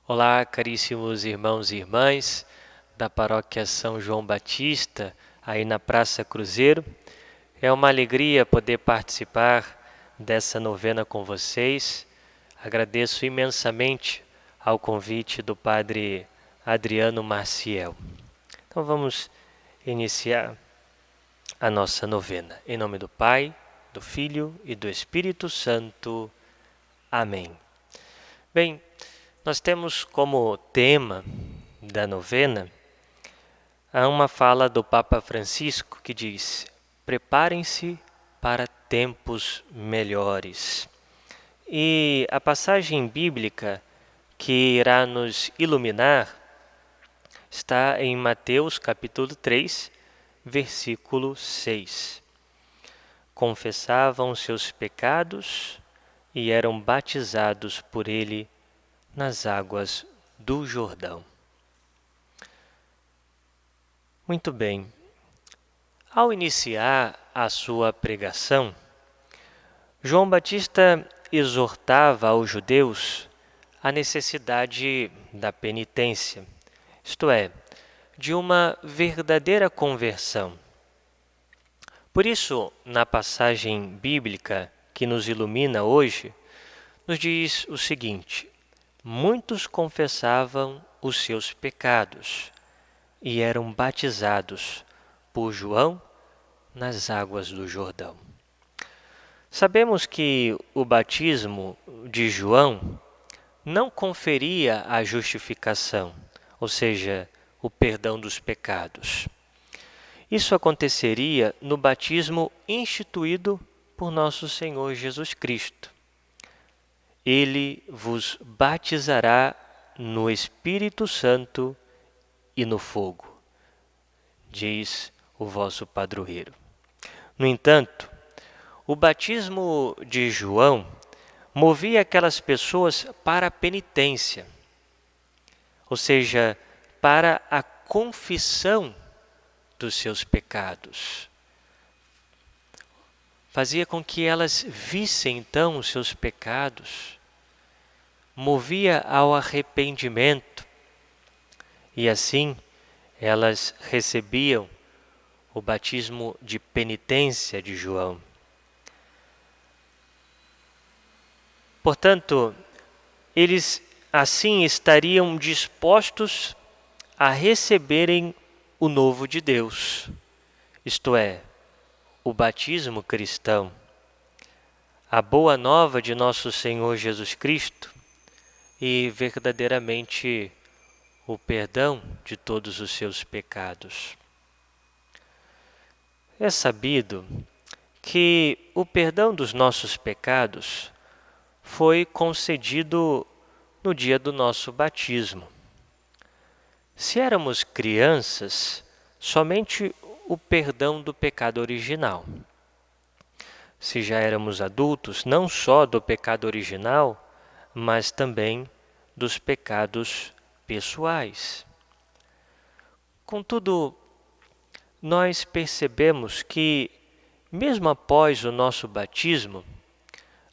Olá, caríssimos irmãos e irmãs da Paróquia São João Batista, aí na Praça Cruzeiro. É uma alegria poder participar dessa novena com vocês. Agradeço imensamente ao convite do Padre Adriano Maciel. Então vamos iniciar a nossa novena. Em nome do Pai, do Filho e do Espírito Santo. Amém. Bem, nós temos como tema da novena uma fala do Papa Francisco que diz: preparem-se para tempos melhores. E a passagem bíblica que irá nos iluminar está em Mateus capítulo 3, versículo 6. Confessavam seus pecados e eram batizados por ele nas águas do Jordão. Muito bem. Ao iniciar a sua pregação, João Batista exortava aos judeus a necessidade da penitência, isto é, de uma verdadeira conversão. Por isso, na passagem bíblica que nos ilumina hoje, nos diz o seguinte: muitos confessavam os seus pecados e eram batizados por João nas águas do Jordão. Sabemos que o batismo de João não conferia a justificação, ou seja, o perdão dos pecados. Isso aconteceria no batismo instituído por nosso Senhor Jesus Cristo. Ele vos batizará no Espírito Santo e no fogo, diz o vosso padroeiro. No entanto, o batismo de João movia aquelas pessoas para a penitência, ou seja, para a confissão dos seus pecados. Fazia com que elas vissem então os seus pecados, movia ao arrependimento, e assim elas recebiam o batismo de penitência de João. Portanto, eles assim estariam dispostos a receberem o novo de Deus, isto é, o batismo cristão, a boa nova de nosso Senhor Jesus Cristo e verdadeiramente o perdão de todos os seus pecados. É sabido que o perdão dos nossos pecados foi concedido no dia do nosso batismo. Se éramos crianças, somente o perdão do pecado original. Se já éramos adultos, não só do pecado original, mas também dos pecados pessoais. Contudo, nós percebemos que, mesmo após o nosso batismo,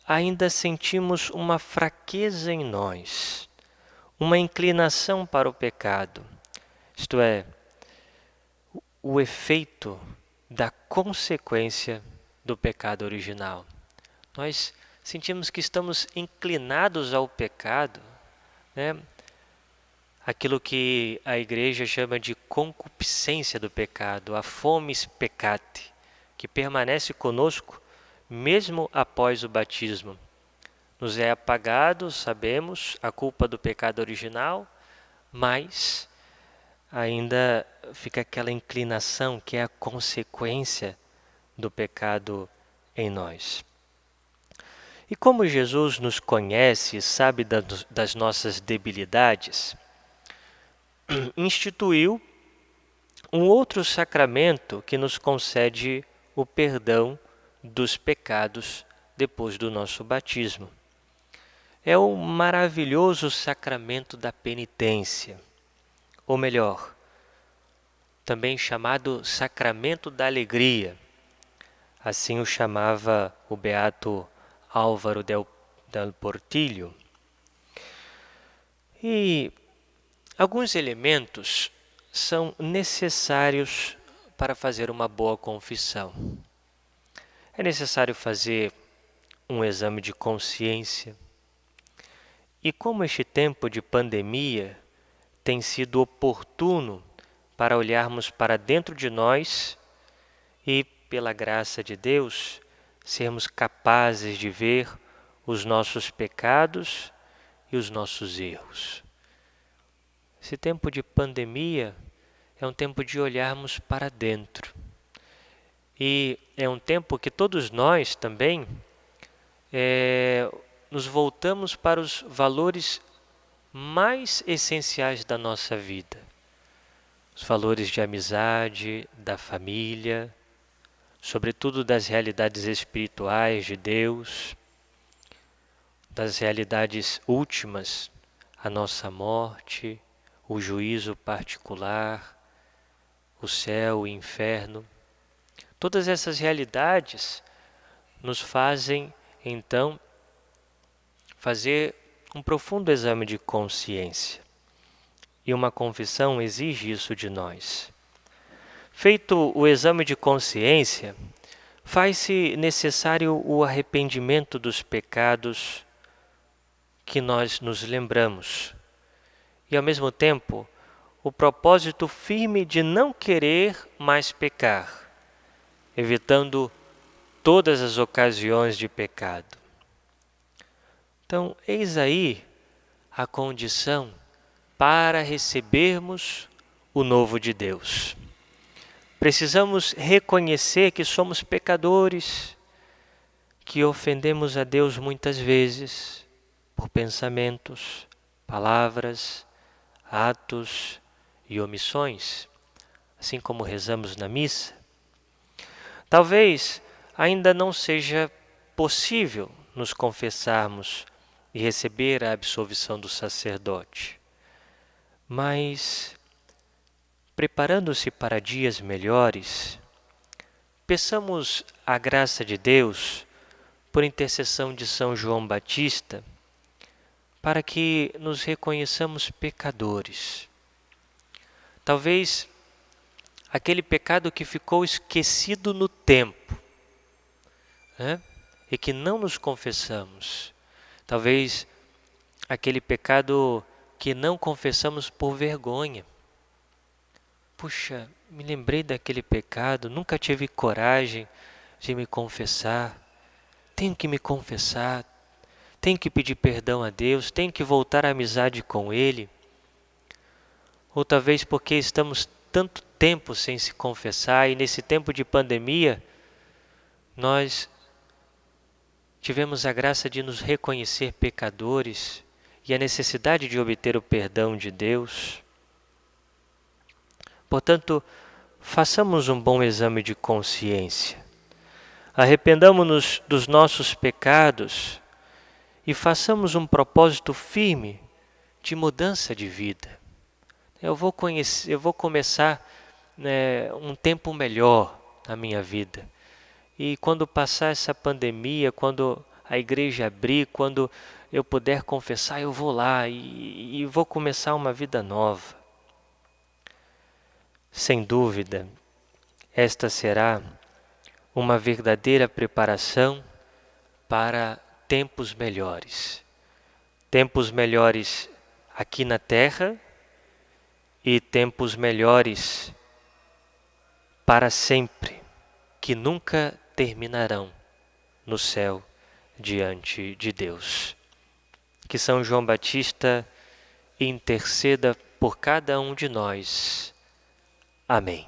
ainda sentimos uma fraqueza em nós, uma inclinação para o pecado, isto é, o efeito da consequência do pecado original. Nós sentimos que estamos inclinados ao pecado, né? Aquilo que a igreja chama de concupiscência do pecado, a fomes peccati, que permanece conosco mesmo após o batismo. Nos é apagado, sabemos, a culpa do pecado original, mas ainda fica aquela inclinação que é a consequência do pecado em nós. E como Jesus nos conhece e sabe das nossas debilidades, instituiu um outro sacramento que nos concede o perdão dos pecados depois do nosso batismo. É o maravilhoso sacramento da penitência, ou melhor, também chamado sacramento da alegria. Assim o chamava o beato Álvaro del Portillo. E alguns elementos são necessários para fazer uma boa confissão. É necessário fazer um exame de consciência. E como este tempo de pandemia tem sido oportuno para olharmos para dentro de nós e, pela graça de Deus, sermos capazes de ver os nossos pecados e os nossos erros. Esse tempo de pandemia é um tempo de olharmos para dentro. E é um tempo que todos nós também nos voltamos para os valores mais essenciais da nossa vida. Os valores de amizade, da família, sobretudo das realidades espirituais de Deus, das realidades últimas, a nossa morte, o juízo particular, o céu, o inferno. Todas essas realidades nos fazem, então, fazer um profundo exame de consciência. E uma confissão exige isso de nós. Feito o exame de consciência, faz-se necessário o arrependimento dos pecados que nós nos lembramos. E, ao mesmo tempo, o propósito firme de não querer mais pecar, evitando todas as ocasiões de pecado. Então, eis aí a condição para recebermos o novo de Deus. Precisamos reconhecer que somos pecadores, que ofendemos a Deus muitas vezes por pensamentos, palavras, atos e omissões, assim como rezamos na missa. Talvez ainda não seja possível nos confessarmos e receber a absolvição do sacerdote, mas preparando-se para dias melhores, peçamos a graça de Deus, por intercessão de São João Batista, para que nos reconheçamos pecadores. Talvez aquele pecado que ficou esquecido no tempo, né? E que não nos confessamos. Talvez aquele pecado que não confessamos por vergonha. Puxa, me lembrei daquele pecado, nunca tive coragem de me confessar. Tenho que me confessar, tenho que pedir perdão a Deus, tenho que voltar à amizade com Ele. Ou talvez porque estamos tanto tempo sem se confessar e nesse tempo de pandemia nós tivemos a graça de nos reconhecer pecadores e a necessidade de obter o perdão de Deus. Portanto, façamos um bom exame de consciência. Arrependamo-nos dos nossos pecados e façamos um propósito firme de mudança de vida. Eu vou começar um tempo melhor na minha vida. E quando passar essa pandemia, quando a igreja abrir, quando eu puder confessar, eu vou lá e vou começar uma vida nova. Sem dúvida, esta será uma verdadeira preparação para tempos melhores. Tempos melhores aqui na terra e tempos melhores para sempre, que nunca terminarão no céu diante de Deus. Que São João Batista interceda por cada um de nós. Amém.